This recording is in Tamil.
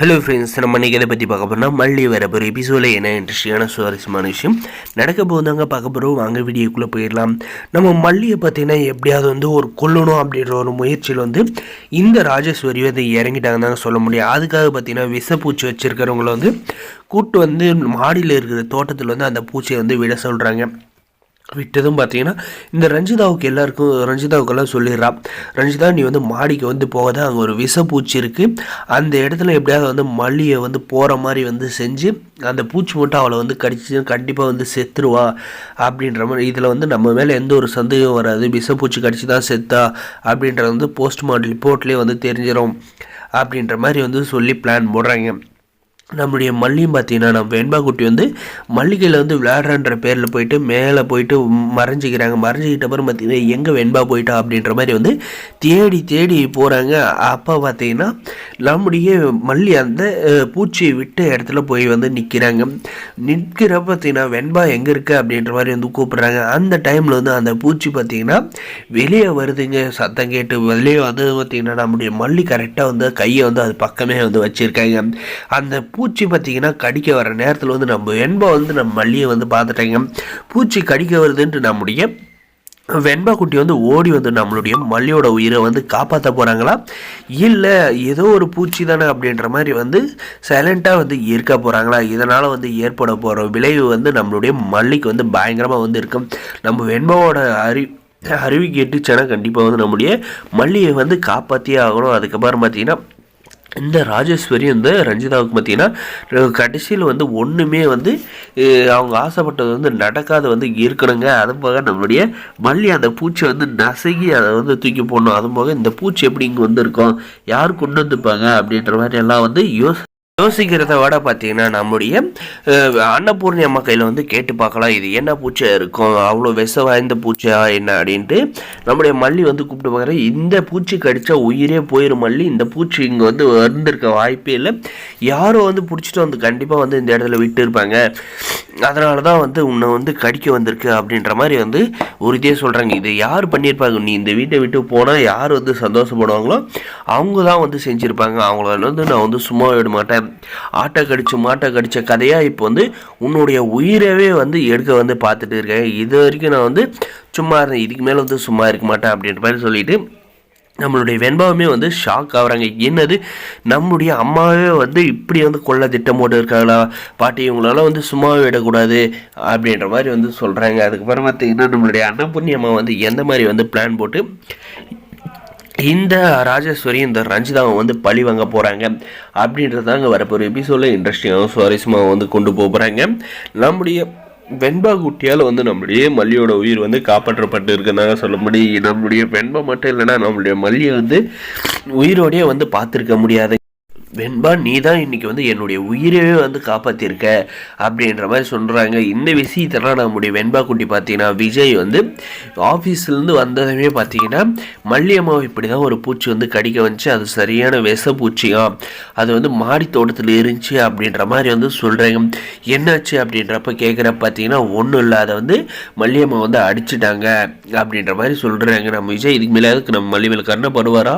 ஹலோ ஃப்ரெண்ட்ஸ், நம்ம இன்றைக்கி எதை பற்றி பார்க்க போகிறோம்னா மல்லி வர போகிற எபிசோடில் என்ன இன்ட்ரெஸ்டிங்கான சுவாரஸ்யமான விஷயம் நடக்க போதாங்க பார்க்க போகிறோம். வாங்க வீடியோக்குள்ளே போயிடலாம். நம்ம மல்லியை பார்த்தீங்கன்னா எப்படியாவது வந்து ஒரு கொல்லணும் அப்படின்ற ஒரு முயற்சியில் வந்து இந்த ராஜேஸ்வரி வந்து இறங்கிட்டாங்க தாங்க சொல்ல முடியும். அதுக்காக பார்த்தீங்கன்னா விஷப்பூச்சி வச்சுருக்கிறவங்கள வந்து கூப்பிட்டு வந்து மாடியில் இருக்கிற தோட்டத்தில் வந்து அந்த பூச்சியை வந்து விட சொல்கிறாங்க. விட்டதும் பார்த்தீங்கன்னா இந்த ரஞ்சிதாவுக்கெல்லாம் சொல்லிடுறா, ரஞ்சிதா நீ வந்து மாடிக்கு வந்து போகாத, அங்கே ஒரு விஷப்பூச்சி இருக்குது, அந்த இடத்துல எப்படியாவது வந்து மல்லியை வந்து போகிற மாதிரி வந்து செஞ்சு அந்த பூச்சி மட்டும் அவளை வந்து கடிச்சு கண்டிப்பாக வந்து செத்துருவா அப்படின்ற மாதிரி. இதில் வந்து நம்ம மேலே எந்த ஒரு சந்தேகம் வராது, விஷப்பூச்சி கடிச்சு தான் செத்தா அப்படின்றது வந்து போஸ்ட்மார்ட்டம் ரிப்போர்ட்லேயே வந்து தெரிஞ்சிடும் அப்படின்ற மாதிரி வந்து சொல்லி பிளான் போடுறாங்க. நம்முடைய மல்லியும் பார்த்தீங்கன்னா நம்ம வெண்பா குட்டி வந்து மல்லிகையில் வந்து விளையாடுறன்ற பேரில் போயிட்டு மேலே போயிட்டு மறைஞ்சிக்கிறாங்க. மறைஞ்சிக்கிட்ட அப்புறம் பார்த்தீங்கன்னா எங்கே வெண்பா போயிட்டா அப்படின்ற மாதிரி வந்து தேடி தேடி போகிறாங்க. அப்போ பார்த்தீங்கன்னா நம்முடைய மல்லி அந்த பூச்சியை விட்ட இடத்துல போய் வந்து நிற்கிற பார்த்தீங்கன்னா வெண்பா எங்கே இருக்கு அப்படின்ற மாதிரி வந்து கூப்பிட்றாங்க. அந்த டைமில் வந்து அந்த பூச்சி பார்த்தீங்கன்னா வெளியே வருதுங்க, சத்தம் கேட்டு வெளியே வந்து பார்த்தீங்கன்னா நம்முடைய மல்லி கரெக்டாக வந்து கையை வந்து அது பக்கமே வந்து வச்சுருக்காங்க. அந்த பூச்சி பார்த்தீங்கன்னா கடிக்க வர நேரத்தில் வந்து நம்ம வெண்பா வந்து நம்ம மல்லியை வந்து பார்த்துட்டாங்க. பூச்சி கடிக்க வருதுன்ட்டு நம்முடைய வெண்பா குட்டி வந்து ஓடி வந்து நம்மளுடைய மல்லியோட உயிரை வந்து காப்பாற்ற போகிறாங்களா, இல்லை ஏதோ ஒரு பூச்சி தானே அப்படின்ற மாதிரி வந்து சைலண்ட்டாக வந்து இருக்க போகிறாங்களா, இதனால் வந்து ஏற்பட போகிற விளைவு வந்து நம்மளுடைய மல்லிக்கு வந்து பயங்கரமாக வந்து இருக்கும். நம்ம வெண்பாவோட அருவி கேட்டுச்சுன்னா கண்டிப்பாக வந்து நம்முடைய மல்லியை வந்து காப்பாற்றியே ஆகணும். அதுக்கப்புறம் பார்த்தீங்கன்னா இந்த ராஜேஸ்வரி இந்த ரஞ்சிதாவுக்கு பார்த்தீங்கன்னா கடைசியில் வந்து ஒன்றுமே வந்து அவங்க ஆசைப்பட்டது வந்து நடக்காத வந்து இருக்கணுங்க. அது போக நம்மளுடைய மல்லி அந்த பூச்சி வந்து நசுங்கி அதை வந்து தூக்கி போடணும். அது போக இந்த பூச்சி எப்படி இங்கே வந்துருக்கோம், யார் கொண்டு வந்துப்பாங்க அப்படின்ற மாதிரி எல்லாம் வந்து யோசிக்கிறத விட பார்த்தீங்கன்னா நம்முடைய அன்னபூர்ணி அம்மா கையில் வந்து கேட்டு பார்க்கலாம், இது என்ன பூச்சியாக இருக்கும், அவ்வளோ விஷ வாய்ந்த பூச்சியா என்ன அப்படின்ட்டு நம்முடைய மல்லி வந்து கூப்பிட்டு பார்க்குற. இந்த பூச்சி கடித்தா உயிரே போயிடும் மல்லி, இந்த பூச்சி இங்கே வந்து வந்திருக்க வாய்ப்பே இல்லை, யாரோ வந்து பிடிச்சிட்டு வந்து கண்டிப்பாக வந்து இந்த இடத்துல விட்டு இருப்பாங்க, அதனால தான் வந்து உன்னை வந்து கடிக்க வந்திருக்கு அப்படின்ற மாதிரி வந்து உறுதியாக சொல்கிறாங்க. இது யார் பண்ணியிருப்பாங்க, நீ இந்த வீட்டை விட்டு போனால் யார் வந்து சந்தோஷப்படுவாங்களோ அவங்க தான் வந்து செஞ்சுருப்பாங்க, அவங்கள வந்து நான் வந்து சும்மா விட மாட்டேன், ஆட்டை கடிச்ச கதையாக இப்போ வந்து உன்னுடைய உயிரவே வந்து எடுக்க வந்து பார்த்துட்டு இருக்கேன், இது வரைக்கும் நான் வந்து சும்மா இருந்தேன், இதுக்கு மேலே வந்து சும்மா இருக்க மாட்டேன் அப்படின்ற மாதிரி சொல்லிட்டு நம்மளுடைய வெண்பாவுமே வந்து ஷாக் ஆகுறாங்க. என்னது நம்மளுடைய அம்மாவே வந்து இப்படி வந்து கொள்ள திட்டம் போட்டு இருக்காங்களா பாட்டி, இவங்களெல்லாம் வந்து சும்மாவே விடக்கூடாது அப்படின்ற மாதிரி வந்து சொல்கிறாங்க. அதுக்கப்புறம் பார்த்தீங்கன்னா நம்மளுடைய அன்னபூர்ணி அம்மா வந்து எந்த மாதிரி வந்து பிளான் போட்டு இந்த ராஜேஸ்வரி இந்த ரஞ்சிதாவை வந்து பழி வாங்க போகிறாங்க அப்படின்றதாங்க வரப்போகிற எபிசோடில் இன்ட்ரெஸ்டிங்காகவும் சுவாரஸ்யமாக வந்து கொண்டு போகிறாங்க. நம்முடைய வெண்பா குட்டியால் வந்து நம்முடைய மல்லியோட உயிர் வந்து காப்பாற்றப்பட்டு இருக்குன்னாங்க சொல்ல முடியும். நம்முடைய வெண்பா மட்டும் இல்லைன்னா நம்மளுடைய மல்லியை வந்து உயிரோடையே வந்து பார்த்துருக்க முடியாது. வெண்பா நீ தான் இன்றைக்கி வந்து என்னுடைய உயிரவே வந்து காப்பாற்றிருக்க அப்படின்ற மாதிரி சொல்கிறாங்க. இந்த விஷயத்தெல்லாம் நம்முடைய வெண்பா குட்டி பார்த்தீங்கன்னா விஜய் வந்து ஆஃபீஸ்லேருந்து வந்ததுமே பார்த்தீங்கன்னா மல்லியம்மாவை இப்படி தான் ஒரு பூச்சி வந்து கடிக்க வந்துச்சு, அது சரியான விஷப்பூச்சியாக, அது வந்து மாடி தோட்டத்தில் இருந்துச்சு அப்படின்ற மாதிரி வந்து சொல்கிறாங்க. என்னாச்சு அப்படின்றப்ப கேட்குறப்ப பார்த்தீங்கன்னா ஒன்றும் இல்லை, அதை வந்து மல்லியம்மா வந்து அடிச்சிட்டாங்க அப்படின்ற மாதிரி சொல்கிறாங்க. நம்ம விஜய் இதுக்கு மேலே நம்ம மல்லி மேலே கண்ணப்படுவாரா?